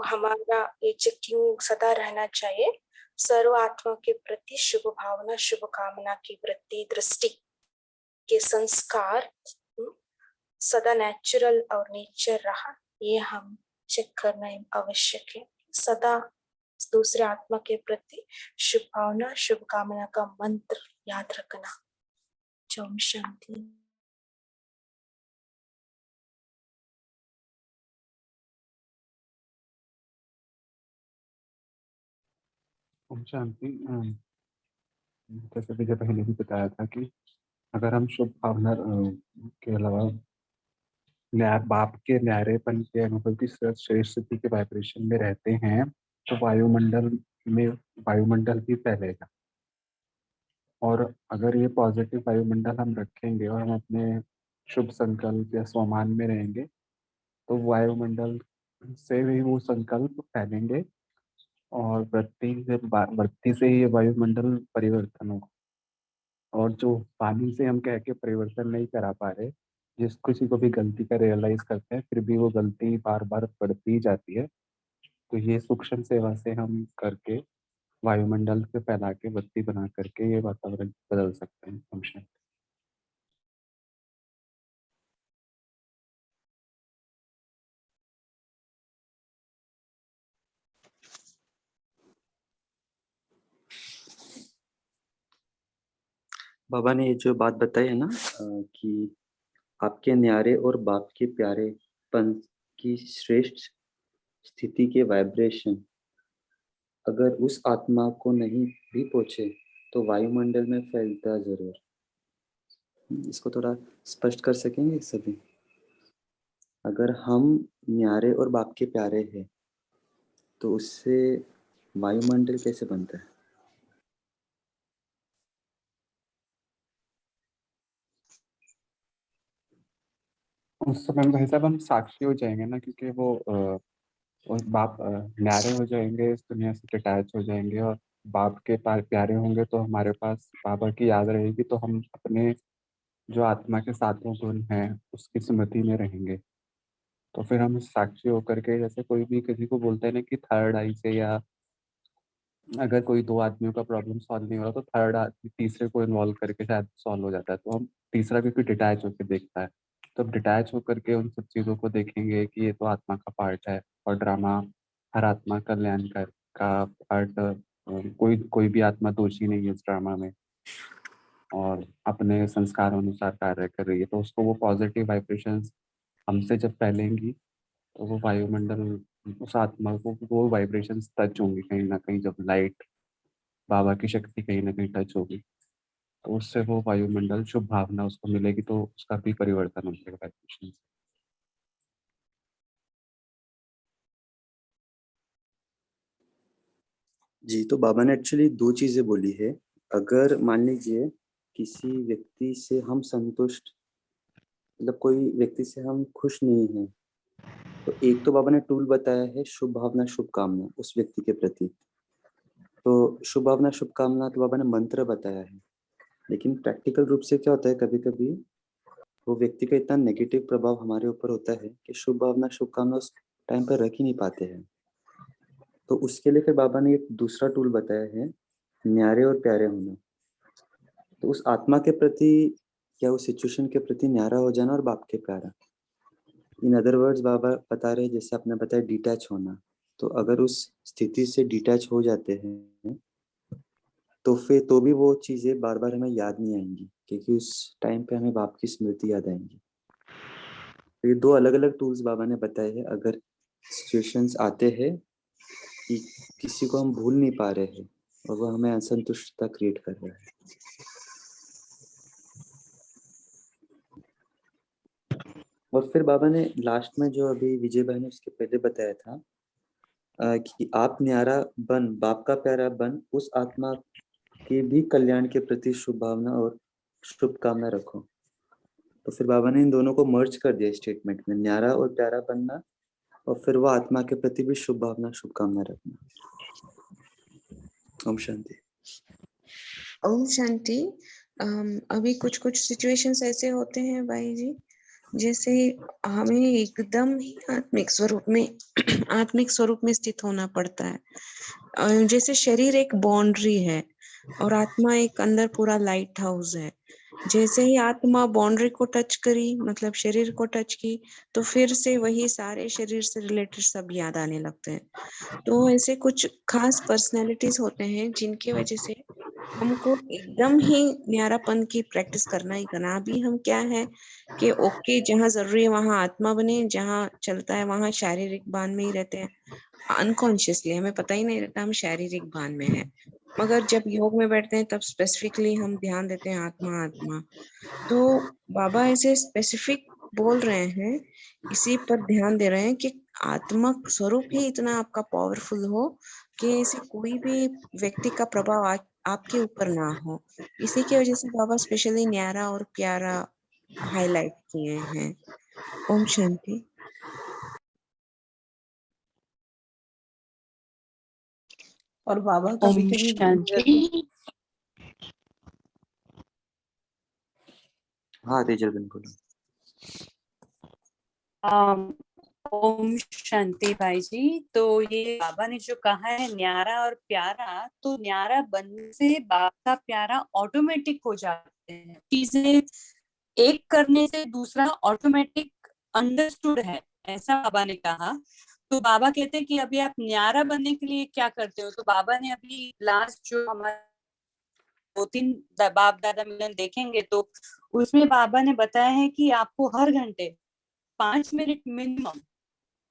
हमारा ये चेकिंग सदा रहना चाहिए। सर्व आत्मा के प्रति शुभ भावना, शुभ कामना की वृत्ति, दृष्टि के संस्कार सदा नेचुरल और नेचर रहा, ये हम चेक करना आवश्यक है। सदा दूसरे आत्मा के प्रति शुभ भावना, शुभ कामना का मंत्र याद रखना। ओम शांति। ओम शांति। जैसे विजय भाई ने भी बताया था कि अगर हम शुभ भावना के अलावा बाप के न्यारेपन के अनुभव की श्रेष्ठ स्थिति के वाइब्रेशन में रहते हैं तो वायुमंडल भी फैलेगा। और अगर ये पॉजिटिव वायुमंडल हम रखेंगे और हम अपने शुभ संकल्प या स्वमान में रहेंगे तो वायुमंडल से भी वो संकल्प फैलेंगे और वृत्ति से ही ये वायुमंडल परिवर्तन होगा। और जो पानी से हम कह के परिवर्तन नहीं करा पा रहे, जिस किसी को भी गलती का रियलाइज करते हैं फिर भी वो गलती बार बार बढ़ती जाती है, तो ये सूक्ष्म सेवा से हम करके वायुमंडल से फैला के बत्ती बना करके ये वातावरण बदल सकते हैं। हम बाबा ने ये जो बात बताई है ना कि आपके न्यारे और बाप के प्यारे पन की श्रेष्ठ स्थिति के वाइब्रेशन अगर उस आत्मा को नहीं भी पहुंचे तो वायुमंडल में फैलता जरूर। इसको थोड़ा स्पष्ट कर सकेंगे सभी? अगर हम न्यारे और बाप के प्यारे हैं तो उससे वायुमंडल कैसे बनता है? उस समय भाई साहब हम साक्षी हो जाएंगे ना, क्योंकि वो बाप न्यारे हो जाएंगे, इस दुनिया से डिटैच हो जाएंगे और बाप के प्यारे होंगे तो हमारे पास बाबा की याद रहेगी, तो हम अपने जो आत्मा के सातों गुण हैं उसकी स्मृति में रहेंगे। तो फिर हम साक्षी होकर के, जैसे कोई भी किसी को बोलते हैं ना कि थर्ड आई से, या अगर कोई दो आदमियों का प्रॉब्लम सॉल्व नहीं हो रहा तो थर्ड आदमी तीसरे को इन्वॉल्व करके शायद सॉल्व हो जाता है। तो हम तीसरा क्योंकि डिटैच होकर देखता है, तो अब डिटैच होकर के उन सब चीज़ों को देखेंगे कि ये तो आत्मा का पार्ट है और ड्रामा हर आत्मा कल्याण का पार्ट। कोई भी आत्मा दोषी नहीं है इस ड्रामा में और अपने संस्कार अनुसार कार्य कर रही है, तो उसको वो पॉजिटिव वाइब्रेशंस हमसे जब फैलेंगी तो वो वायुमंडल उस आत्मा को वो वाइब्रेशंस टच होंगी कहीं ना कहीं। जब लाइट बाबा की शक्ति कहीं ना कहीं टच होगी तो उससे वो वायुमंडल शुभ भावना उसको मिलेगी, तो उसका भी परिवर्तन हो जाएगा वाइब्रेशन से। जी, तो बाबा ने एक्चुअली दो चीजें बोली है। अगर मान लीजिए किसी व्यक्ति से हम संतुष्ट, मतलब कोई व्यक्ति से हम खुश नहीं हैं, तो एक तो बाबा ने टूल बताया है शुभ भावना शुभ कामना उस व्यक्ति के प्रति। तो शुभ भावना शुभ कामना तो बाबा ने मंत्र बताया है, लेकिन प्रैक्टिकल रूप से क्या होता है, कभी कभी वो व्यक्ति का इतना नेगेटिव प्रभाव हमारे ऊपर होता है कि शुभ भावना शुभ कामना उस टाइम पर रख ही नहीं पाते हैं। तो उसके लिए फिर बाबा ने एक दूसरा टूल बताया है, न्यारे और प्यारे होना। तो उस आत्मा के प्रति या उस सिचुएशन के प्रति न्यारा हो जाना और बाप के प्यारा। इन अदर वर्ड्स बाबा बता रहे, जैसे आपने बताया डिटैच होना, तो अगर उस स्थिति से डिटैच हो जाते हैं तो फिर तो भी वो चीजें बार बार हमें याद नहीं आएंगी, क्योंकि उस टाइम पे हमें बाप की स्मृति याद आएंगी। तो ये दो अलग अलग टूल्स बाबा ने बताए हैं। अगर सिचुएशंस आते हैं कि किसी को हम भूल नहीं पा रहे हैं और वो हमें असंतुष्टता क्रिएट कर रहा है। और फिर बाबा ने लास्ट में जो अभी विजय भाई ने उसके पहले बताया था कि आप न्यारा बन, बाप का प्यारा बन, उस आत्मा के भी कल्याण के प्रति शुभ भावना और शुभकामना रखो। तो फिर बाबा ने इन दोनों को मर्ज कर दिया स्टेटमेंट में, न्यारा और प्यारा बनना और फिर वो आत्मा के प्रति भी शुभ भावना शुभकामना रखना। ओम शांति। ओम शांति। अभी कुछ कुछ सिचुएशंस ऐसे होते हैं भाई जी, जैसे हमें एकदम ही आत्मिक स्वरूप में स्थित होना पड़ता है। जैसे शरीर एक बाउंड्री है और आत्मा एक अंदर पूरा लाइट हाउस है। जैसे ही आत्मा बाउंड्री को टच करी, मतलब शरीर को टच की, तो फिर से वही सारे शरीर से रिलेटेड सब याद आने लगते हैं। तो ऐसे कुछ खास पर्सनालिटीज होते हैं जिनकी वजह से हमको एकदम ही न्यारापन की प्रैक्टिस करना ही करना। अभी हम क्या है कि ओके, जहाँ जरूरी है वहां आत्मा बने, जहाँ चलता है वहां शारीरिक भान में ही रहते हैं। अनकॉन्शियसली हमें पता ही नहीं रहता हम शारीरिक भान में है, मगर जब योग में बैठते हैं तब स्पेसिफिकली हम ध्यान देते हैं आत्मा आत्मा। तो बाबा ऐसे स्पेसिफिक बोल रहे हैं, इसी पर ध्यान दे रहे हैं कि आत्मक स्वरूप ही इतना आपका पावरफुल हो कि ऐसे कोई भी व्यक्ति का प्रभाव आपके ऊपर ना हो। इसी की वजह से बाबा स्पेशली न्यारा और प्यारा हाईलाइट किए हैं। ओम शांति। और बाबा ओम कभी कभी शांति। हाँ तेजल बहन बोलो। ओम शांति भाई जी। तो ये बाबा ने जो कहा है न्यारा और प्यारा, तो न्यारा बनने से बाप का प्यारा ऑटोमेटिक हो जाते हैं। चीजें एक करने से दूसरा ऑटोमेटिक अंडरस्टूड है, ऐसा बाबा ने कहा। तो बाबा कहते हैं कि अभी आप न्यारा बनने के लिए क्या करते हो। तो बाबा ने अभी लास्ट जो हमारे 2-3 बाप दादा मिलन देखेंगे तो उसमें बाबा ने बताया है कि आपको हर घंटे 5 मिनट मिनिमम,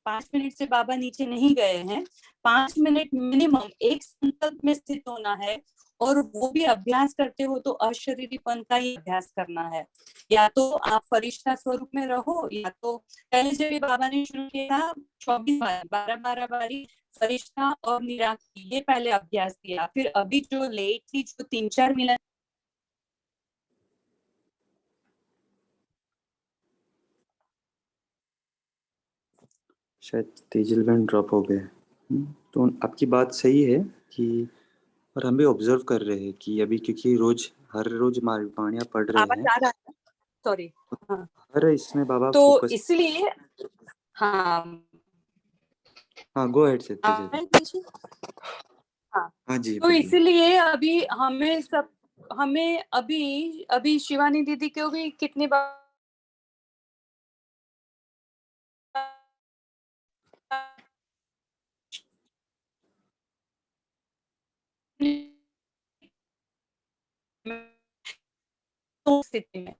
5 मिनट से बाबा नीचे नहीं गए हैं, 5 मिनट मिनिमम एक संकल्प में स्थित होना है। और वो भी अभ्यास करते हो तो अशरीरीपन का ही अभ्यास करना है। या तो आप फरिश्ता स्वरूप में रहो, या तो पहले जब भी बाबा ने शुरू किया 24 बार 12 बारी फरिश्ता और निराकी, ये पहले अभ्यास किया। फिर अभी जो लेटली जो 3-4 मिलन शायद तेजल बहन ड्रॉप हो गए। तो आपकी बात सही है कि, और हम भी ऑब्जर्व कर रहे हैं कि अभी क्योंकि हर रोज वाणियाँ पढ़ रहे आवाज हैं, आ रहा है, सॉरी। हाँ, हर इसमें बाबा तो फोकस। इसलिए हाँ गो अहेड से तेजल। हाँ हाँ जी तो बोलिए। इसलिए अभी हमें अभी शिवानी दीदी को भी कितनी बार स्थिति में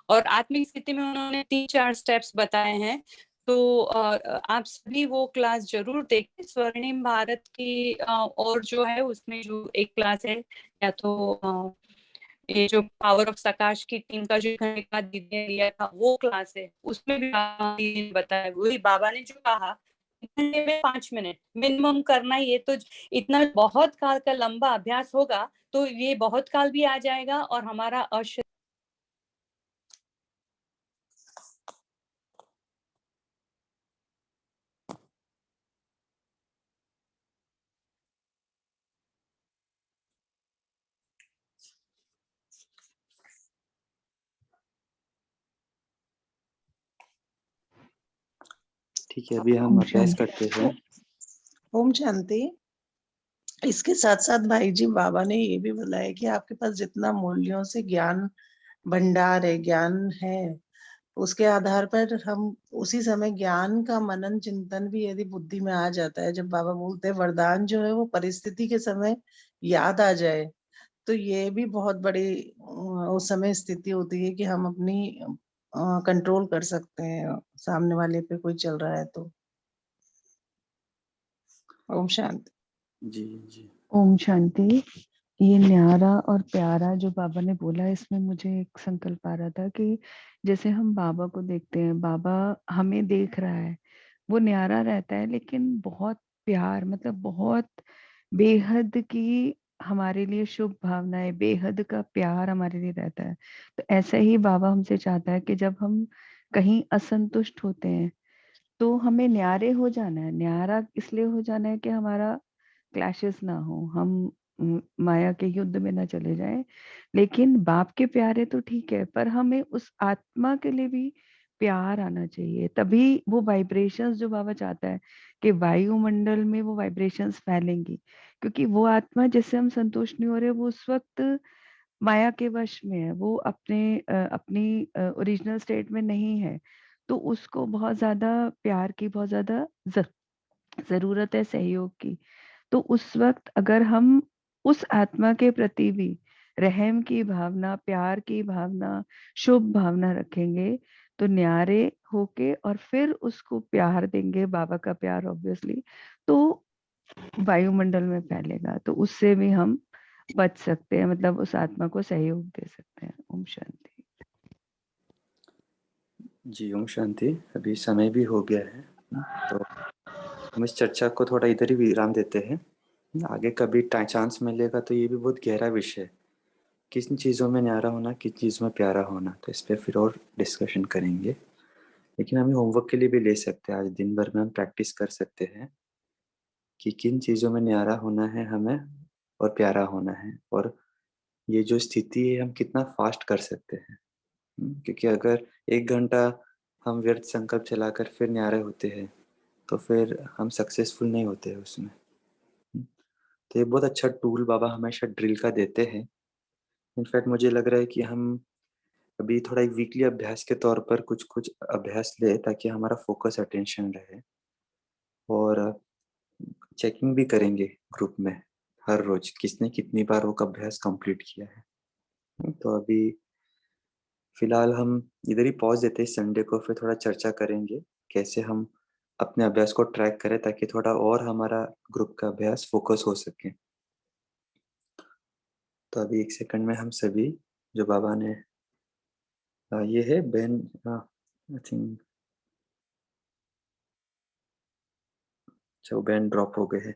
और आत्मिक स्थिति में उन्होंने 3-4 स्टेप्स बताए हैं। तो आप सभी वो क्लास जरूर देखें। स्वर्णिम भारत की और जो है उसमें जो एक क्लास है, या तो ये जो पावर ऑफ सकाश की टीम का जो खंडिका दीदी ने लिया था वो क्लास है, उसमें भी दीदी ने बताया वही बाबा ने जो कहा, घंटे में 5 मिनट मिनिमम करना। ये तो इतना बहुत काल का लंबा अभ्यास होगा तो ये बहुत काल भी आ जाएगा और हमारा ठीक है, अभी हम अभ्यास करते हैं। ओम शांति। इसके साथ साथ भाई जी बाबा ने ये भी बताया कि आपके पास जितना मूल्यों से ज्ञान भंडार है, ज्ञान है, उसके आधार पर हम उसी समय ज्ञान का मनन चिंतन भी यदि बुद्धि में आ जाता है, जब बाबा बोलते हैं वरदान जो है वो परिस्थिति के समय याद आ जाए, तो ये भी बहुत बड़ी उस समय स्थिति होती है कि हम अपनी कंट्रोल कर सकते हैं सामने वाले पे कोई चल रहा है तो। ओम शांति। जी जी। ओम शांति। ये न्यारा और प्यारा जो बाबा ने बोला, इसमें मुझे एक संकल्प आ रहा था कि जैसे हम बाबा को देखते हैं, बाबा हमें देख रहा है, वो न्यारा रहता है लेकिन बहुत प्यार, मतलब बहुत बेहद की हमारे लिए शुभ भावनाएं, बेहद का प्यार हमारे लिए रहता है। तो ऐसा ही बाबा हमसे चाहता है कि जब हम कहीं असंतुष्ट होते हैं तो हमें न्यारे हो जाना है। न्यारा इसलिए हो जाना है कि हमारा क्लैशेस ना हो, हम माया के युद्ध में ना चले जाएं। लेकिन बाप के प्यारे तो ठीक है, पर हमें उस आत्मा के लिए भी प्यार आना चाहिए, तभी वो वाइब्रेशंस जो बाबा चाहता है कि वायुमंडल में वो वाइब्रेशंस फैलेंगी। क्योंकि वो आत्मा जिससे हम संतुष्ट नहीं हो रहे, वो उस वक्त माया के वश में है, वो अपनी ओरिजिनल स्टेट में नहीं है। तो उसको बहुत ज्यादा प्यार की बहुत ज्यादा जरूरत है, सहयोग की। तो उस वक्त अगर हम उस आत्मा के प्रति भी रहम की भावना, प्यार की भावना, शुभ भावना रखेंगे तो न्यारे होके और फिर उसको प्यार देंगे, बाबा का प्यार ऑब्वियसली, तो वायुमंडल में फैलेगा। तो उससे भी हम बच सकते हैं, मतलब उस आत्मा को सहयोग दे सकते हैं। ओम शांति। जी ओम शांति। अभी समय भी हो गया है, तो हम इस चर्चा को थोड़ा इधर ही विराम देते हैं। आगे कभी चांस मिलेगा तो ये भी बहुत गहरा विषय है, किन चीज़ों में न्यारा होना, किन चीज़ों में प्यारा होना, तो इस पर फिर और डिस्कशन करेंगे। लेकिन हम होमवर्क के लिए भी ले सकते हैं, आज दिन भर में हम प्रैक्टिस कर सकते हैं कि किन चीज़ों में न्यारा होना है हमें और प्यारा होना है, और ये जो स्थिति है हम कितना फास्ट कर सकते हैं। क्योंकि अगर 1 घंटा हम व्यर्थ संकल्प चलाकर फिर न्यारे होते हैं तो फिर हम सक्सेसफुल नहीं होते हैं उसमें। तो ये बहुत अच्छा टूल बाबा हमेशा ड्रिल का देते हैं। इनफैक्ट मुझे लग रहा है कि हम अभी थोड़ा एक वीकली अभ्यास के तौर पर कुछ अभ्यास ले, ताकि हमारा फोकस अटेंशन रहे, और चेकिंग भी करेंगे ग्रुप में हर रोज किसने कितनी बार वो अभ्यास कंप्लीट किया है। तो अभी फिलहाल हम इधर ही पॉज देते हैं, संडे को फिर थोड़ा चर्चा करेंगे कैसे हम अपने अभ्यास को ट्रैक करें, ताकि थोड़ा और हमारा ग्रुप का अभ्यास फोकस हो सके। तो अभी 1 सेकंड में हम सभी जो बाबा ने ये है बहन, आई थिंक अच्छा वो बहन ड्रॉप हो गए हैं।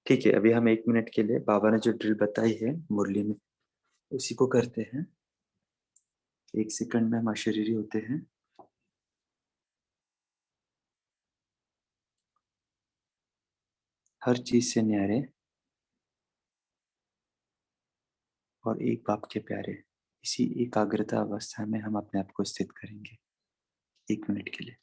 ठीक है, अभी हम 1 मिनट के लिए बाबा ने जो ड्रिल बताई है मुरली में उसी को करते हैं। 1 सेकंड में हम अशरीरी होते हैं। हर चीज से न्यारे और एक बाप के प्यारे, इसी एकाग्रता अवस्था में हम अपने आप को स्थित करेंगे 1 मिनट के लिए।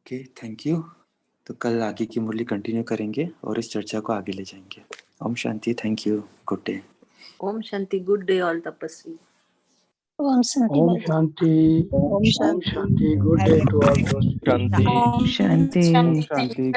Okay, thank you. तो कल आगे की मुरली कंटिन्यू करेंगे और इस चर्चा को आगे ले जाएंगे। ओम शांति, thank you, good day. Om शांति, गुड डे ऑल तपस्वी। ओम शांति ओम बाबा। शांति, ओम ओम शांति। शांति, गुड डे टू ऑल दोस्त। शांति। ओम शांति। शांति। शांति।